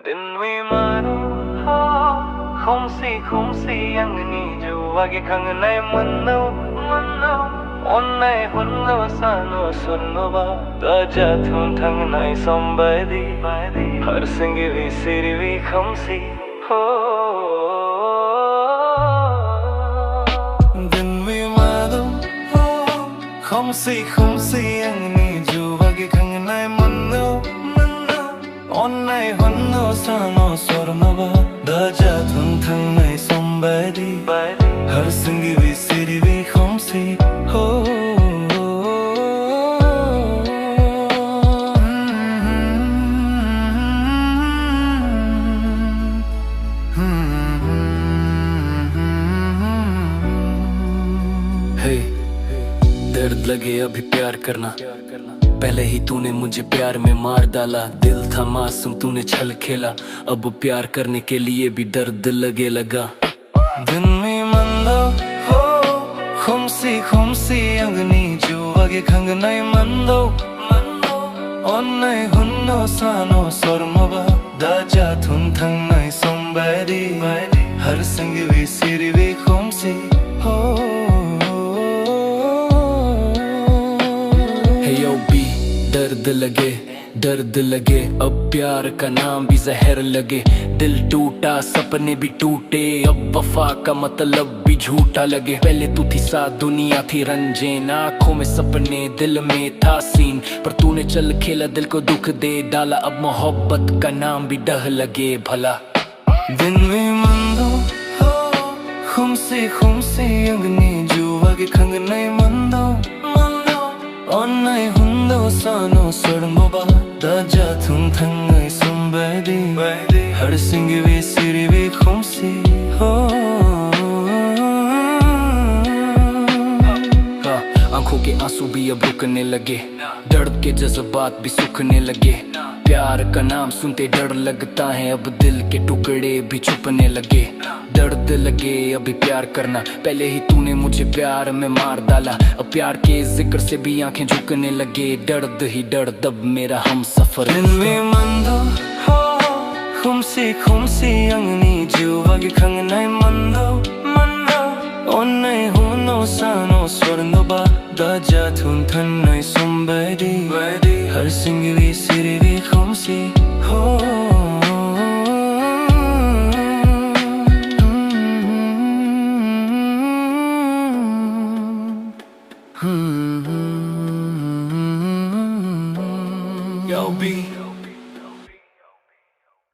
दिन wimaru khumsi angni juwagi khangnai manno onnai hunno sano sunno ba taja thun thangnai sombai har singi vi sirvi khumsi ho din wimaru khumsi angni juwagi khangnai manno onnai hunno sano sunno ba taja thun thangnai sombai har singi vi sirvi khumsi ho दर्द लगे अभी प्यार करना, पहले ही तूने मुझे प्यार में मार डाला। दिल था मासूम तूने छल खेला, अब प्यार करने के लिए भी दर्द लगे लगा। दिन में मंदो हो khumsi angni juwagi khangnai manno onnai hunno sano sormaba daja thun thangnai sombai har singi vi sirvi khumsi ho दर्द लगे अब प्यार का नाम भी जहर लगे। दिल टूटा सपने भी टूटे, अब वफा का मतलब भी झूठा लगे। पहले तू थी साथ दुनिया थी रंजीन, आंखों में सपने दिल में था सीन, पर तूने चल खेला दिल को दुख दे डाला। अब मोहब्बत का नाम भी डह लगे भला। दिन में मंदो khumsi angni juwagi khangnai manno onnai hunno sano sormoba daja thun thangnai sombai har singi vi sirvi khumsi ho आंखों के आंसू भी अब रुकने लगे, दर्द के जज्बात भी सूखने लगे। प्यार का नाम सुनते डर लगता है, अब दिल के टुकड़े भी छुपने लगे। दर्द लगे अभी प्यार करना, पहले ही तूने मुझे प्यार में मार डाला। अब प्यार के जिक्र से भी आंखें झुकने लगे, दर्द ही दर्द अब मेरा हम सफर। दिन में मंदो हो khumsi angni juwagi khangnai manno onnai hunno sano sornoba daja thun thangnai sombai har singi vi sirvi khumsi